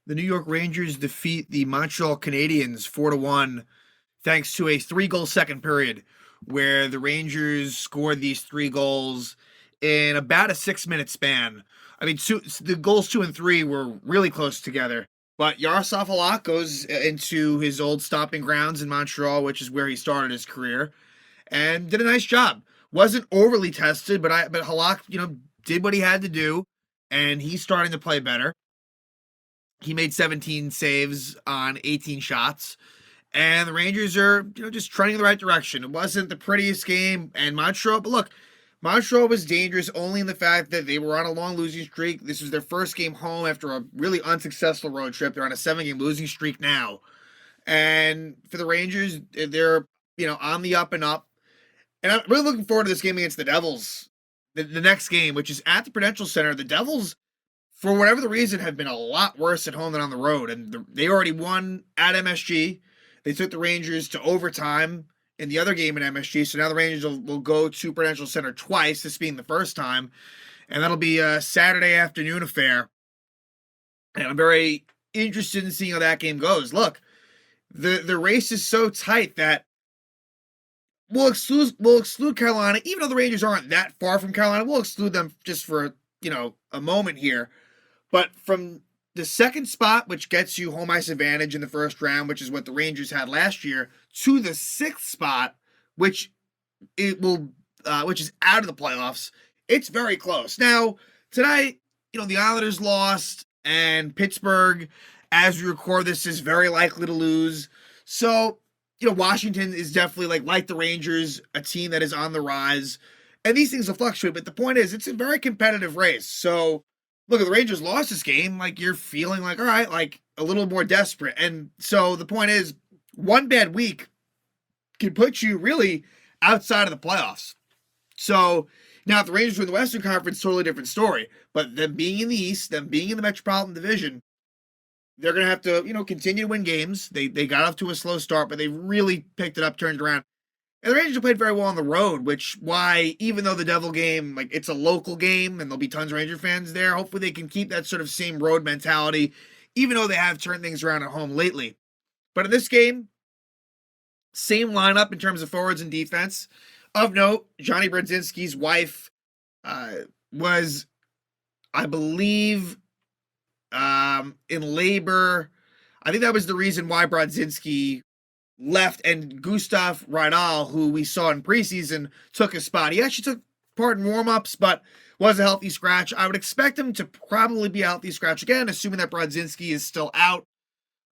The New York Rangers defeat the Montreal Canadiens 4-1 thanks to a 3-goal second period where the Rangers scored these 3 goals in about a 6-minute span. I mean, the goals 2 and 3 were really close together. But Yaroslav Halak goes into his old stomping grounds in Montreal, which is where he started his career, and did a nice job. Wasn't overly tested, but Halak, did what he had to do, and he's starting to play better. He made 17 saves on 18 shots. And the Rangers are, just trending in the right direction. It wasn't the prettiest game, and Montreal, but look, Montreal was dangerous only in the fact that they were on a long losing streak. This was their first game home after a really unsuccessful road trip. They're on a 7-game losing streak now. And for the Rangers, they're, on the up and up. And I'm really looking forward to this game against the Devils, the next game, which is at the Prudential Center. The Devils, for whatever the reason, have been a lot worse at home than on the road. And they already won at MSG. They took the Rangers to overtime in the other game at MSG. So now the Rangers will go to Prudential Center twice, this being the first time. And that'll be a Saturday afternoon affair. And I'm very interested in seeing how that game goes. Look, the race is so tight that we'll exclude Carolina. Even though the Rangers aren't that far from Carolina, we'll exclude them just for, a moment here. But from the second spot, which gets you home ice advantage in the first round, which is what the Rangers had last year, to the sixth spot, which is out of the playoffs, it's very close. Now, tonight, the Islanders lost, and Pittsburgh, as we record this, is very likely to lose. So, Washington is definitely like the Rangers, a team that is on the rise. And these things will fluctuate, but the point is, it's a very competitive race. So, look, if the Rangers lost this game, you're feeling all right, a little more desperate. And so the point is, one bad week can put you really outside of the playoffs. So now if the Rangers were in the Western Conference, totally different story. But them being in the East, them being in the Metropolitan Division, they're going to have to, continue to win games. They got off to a slow start, but they really picked it up, turned around. And the Rangers have played very well on the road, which why, even though the Devil game, it's a local game and there'll be tons of Ranger fans there, hopefully they can keep that sort of same road mentality, even though they have turned things around at home lately. But in this game, same lineup in terms of forwards and defense. Of note, Johnny Brodzinski's wife was, I believe, in labor. I think that was the reason why Brodzinski left, and Gustav Rydal, who we saw in preseason, took his spot. He actually took part in warm-ups, but was a healthy scratch. I would expect him to probably be a healthy scratch again, assuming that Brodzinski is still out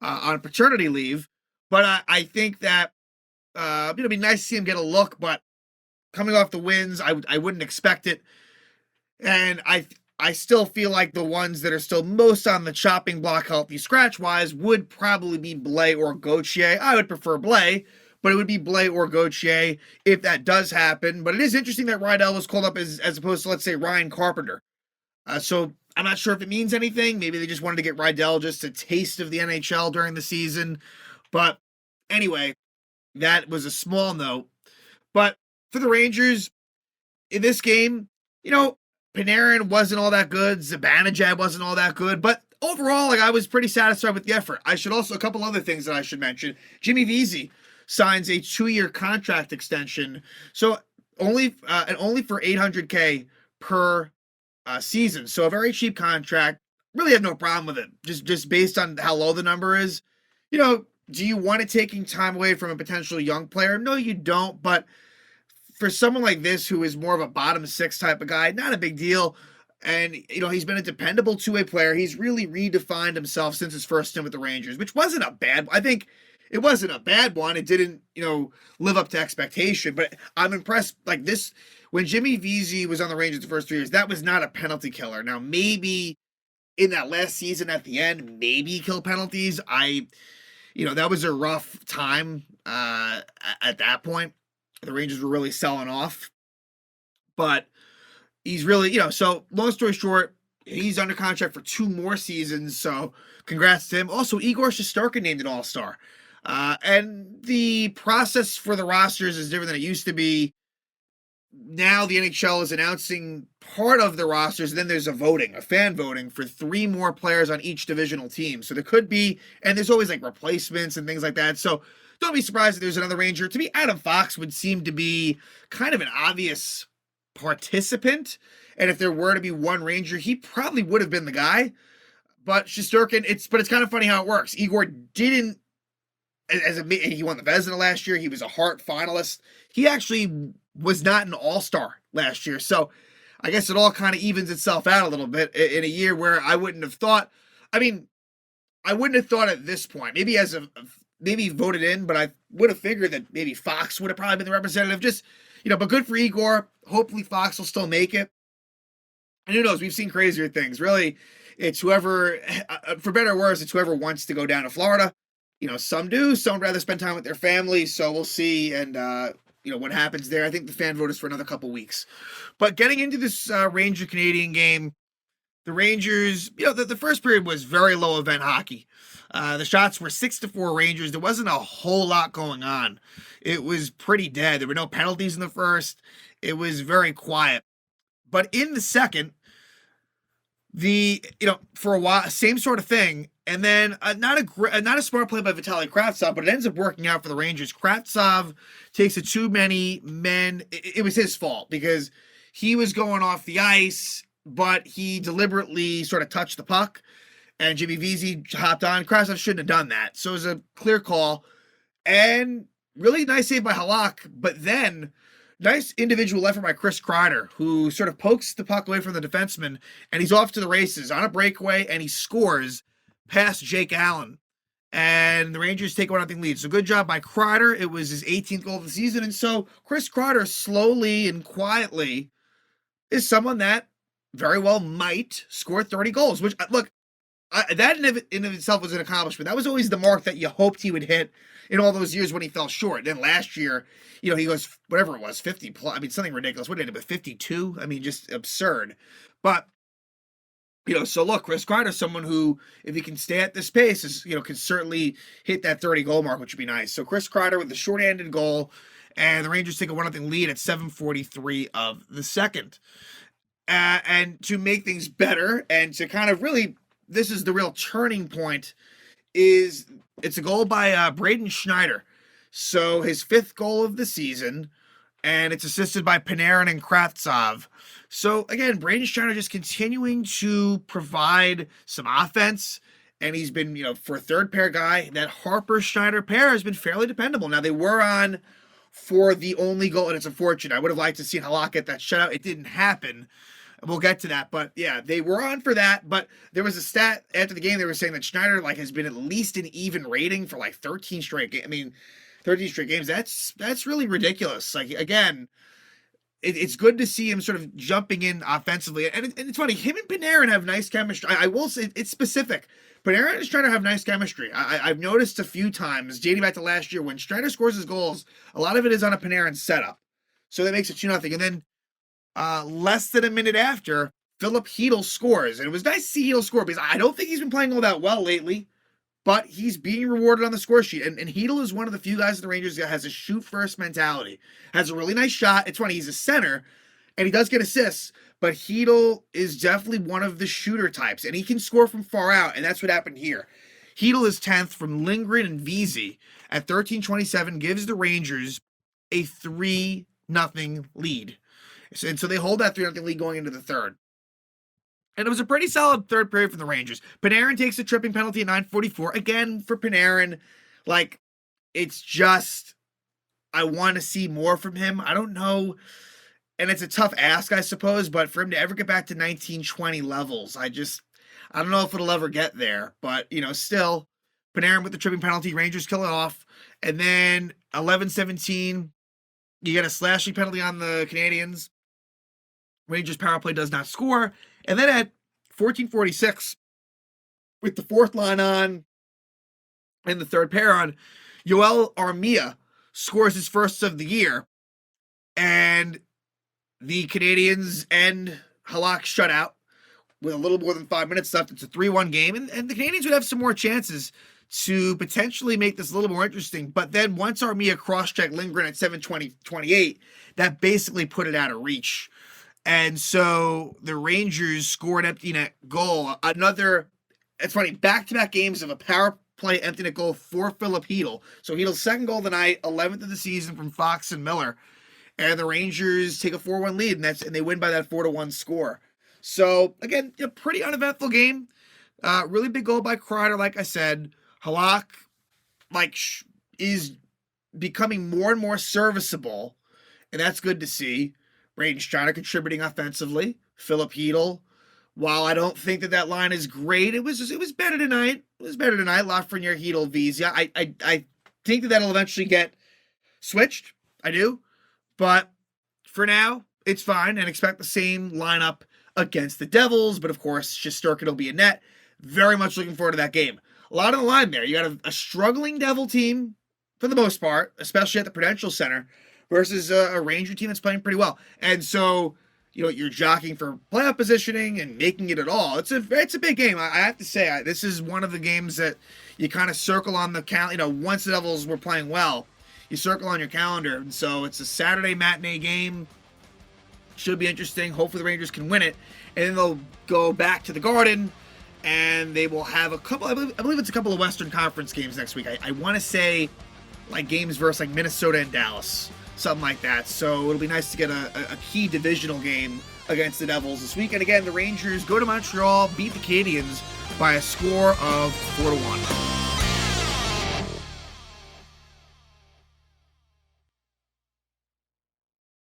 on paternity leave. But I think that it'd be nice to see him get a look, but coming off the wins, I wouldn't expect it. And I still feel like the ones that are still most on the chopping block healthy scratch-wise would probably be Blais or Gauthier. I would prefer Blais, but it would be Blais or Gauthier if that does happen. But it is interesting that Rydal was called up as opposed to, let's say, Ryan Carpenter. So I'm not sure if it means anything. Maybe they just wanted to get Rydal just a taste of the NHL during the season. But anyway, that was a small note. But for the Rangers, in this game, Panarin wasn't all that good. Zibanejad wasn't all that good. But overall, I was pretty satisfied with the effort. I should also, a couple other things that I should mention. Jimmy Vesey signs a 2-year contract extension. So only for $800K per season. So a very cheap contract. Really have no problem with it. Just based on how low the number is. Do you want it taking time away from a potential young player? No, you don't. But for someone like this, who is more of a bottom six type of guy, not a big deal. And, he's been a dependable two-way player. He's really redefined himself since his first stint with the Rangers, which wasn't a bad, I think it wasn't a bad one. It didn't, live up to expectation, but I'm impressed. This, when Jimmy Vesey was on the Rangers the first 3 years, that was not a penalty killer. Now, maybe in that last season at the end, maybe he killed penalties. That was a rough time at that point. The Rangers were really selling off. But he's really, so long story short, he's under contract for 2 more seasons. So congrats to him. Also, Igor Shesterkin named an All-Star. And the process for the rosters is different than it used to be. now the NHL is announcing part of the rosters, and then there's a fan voting for 3 more players on each divisional team. So there could be, and there's always like replacements and things like that. So don't be surprised if there's another Ranger. To me, Adam Fox would seem to be kind of an obvious participant. And if there were to be one Ranger, he probably would have been the guy. But Shesterkin, it's kind of funny how it works. Igor didn't, he won the Vezina last year. He was a Hart finalist. He actually was not an all-star last year. So I guess it all kind of evens itself out a little bit in a year where I wouldn't have thought, I wouldn't have thought at this point, maybe voted in, but I would have figured that maybe Fox would have probably been the representative. Just, but good for Igor. Hopefully Fox will still make it. And who knows? We've seen crazier things. Really, it's whoever, for better or worse, it's whoever wants to go down to Florida. Some do. Some would rather spend time with their family. So we'll see. And, what happens there. I think the fan vote is for another couple weeks. But getting into this Ranger Canadian game, the Rangers, the first period was very low event hockey. The shots were 6-4 Rangers. There wasn't a whole lot going on. It was pretty dead. There were no penalties in the first. It was very quiet. But in the second, for a while, same sort of thing. And then not a smart play by Vitaly Kravtsov, but it ends up working out for the Rangers. Kravtsov takes too many men. It was his fault because he was going off the ice, but he deliberately sort of touched the puck, and Jimmy Vesey hopped on. Kravtsov shouldn't have done that. So it was a clear call, and really nice save by Halak, but then nice individual effort by Chris Kreider, who sort of pokes the puck away from the defenseman, and he's off to the races on a breakaway, and he scores past Jake Allen. And the Rangers take a 1-0 lead. So good job by Kreider. It was his 18th goal of the season. And so Chris Kreider slowly and quietly is someone that very well might score 30 goals, which, look, that in of itself was an accomplishment. That was always the mark that you hoped he would hit in all those years when he fell short. Then last year, he goes, whatever it was, 50 plus. Something ridiculous. What did he end up with, 52? Just absurd. But, so look, Chris Kreider, someone who, if he can stay at this pace, is, can certainly hit that 30 goal mark, which would be nice. So Chris Kreider with the shorthanded goal, and the Rangers take a 1-0 lead at 7:43 of the second. And to make things better, and to kind of really, this is the real turning point, it's a goal by Braden Schneider. So his 5th goal of the season, and it's assisted by Panarin and Kravtsov. So again, Braden Schneider just continuing to provide some offense, and he's been, for a third pair guy, that Harper-Schneider pair has been fairly dependable. Now, they were on for the only goal, and it's unfortunate. I would have liked to see Halak get that shutout. It didn't happen. We'll get to that, but yeah, they were on for that. But there was a stat after the game. They were saying that Schneider has been at least an even rating for 13 straight games. 13 straight games. That's really ridiculous. Again, it's good to see him sort of jumping in offensively. And it's funny, him and Panarin have nice chemistry. I will say it's specific. Panarin is trying to have nice chemistry. I've noticed a few times, dating back to last year, when Schneider scores his goals, a lot of it is on a Panarin setup. So that makes it 2-0. And then less than a minute after, Philip Chytil scores. And it was nice to see Chytil score because I don't think he's been playing all that well lately, but he's being rewarded on the score sheet. And Chytil is one of the few guys in the Rangers that has a shoot-first mentality. Has a really nice shot. It's funny, he's a center, and he does get assists, but Chytil is definitely one of the shooter types, and he can score from far out, and that's what happened here. Chytil is 10th from Lindgren and Vesey at 13:27, gives the Rangers a 3-0 lead. And so they hold that 3-0 lead going into the third. And it was a pretty solid third period for the Rangers. Panarin takes a tripping penalty at 9:44. Again, for Panarin, it's just, I want to see more from him. I don't know. And it's a tough ask, I suppose, but for him to ever get back to 1920 levels, I don't know if it'll ever get there. But, still, Panarin with the tripping penalty, Rangers kill it off. And then 11:17, you get a slashing penalty on the Canadiens. Rangers power play does not score. And then at 14:46, with the fourth line on and the third pair on, Yoel Armia scores his first of the year. And the Canadiens end Halak shutout with a little more than 5 minutes left. It's a 3-1 game. And the Canadiens would have some more chances to potentially make this a little more interesting. But then once Armia cross-checked Lindgren at 7:28, that basically put it out of reach. And so the Rangers scored empty net goal. It's funny, back-to-back games of a power play empty net goal for Filip Chytil. So Chytil's second goal of the night, 11th of the season from Fox and Miller. And the Rangers take a 4-1 lead, and they win by that 4-1 score. So, again, a pretty uneventful game. Really big goal by Kreider, like I said. Halak, is becoming more and more serviceable, and that's good to see. Rangers trying to contributing offensively. Filip Chytil, while I don't think that line is great, it was better tonight. It was better tonight. Lafreniere, Chytil, Vezina. I think that'll eventually get switched. I do. But for now, it's fine, and expect the same lineup against the Devils. But of course, Shesterkin will be in net. Very much looking forward to that game. A lot on the line there. You got a struggling Devil team for the most part, especially at the Prudential Center, versus a Ranger team that's playing pretty well. And so, you're jockeying for playoff positioning and making it at all. It's a big game. I have to say, this is one of the games that you kind of circle on the calendar. Once the Devils were playing well, you circle on your calendar. And so it's a Saturday matinee game. Should be interesting. Hopefully the Rangers can win it. And then they'll go back to the Garden, and they will have a couple, I believe it's a couple of Western Conference games next week. I want to say games versus Minnesota and Dallas, something like that. So it'll be nice to get a key divisional game against the Devils this week. And again, the Rangers go to Montreal, beat the Canadiens by a score of 4-1.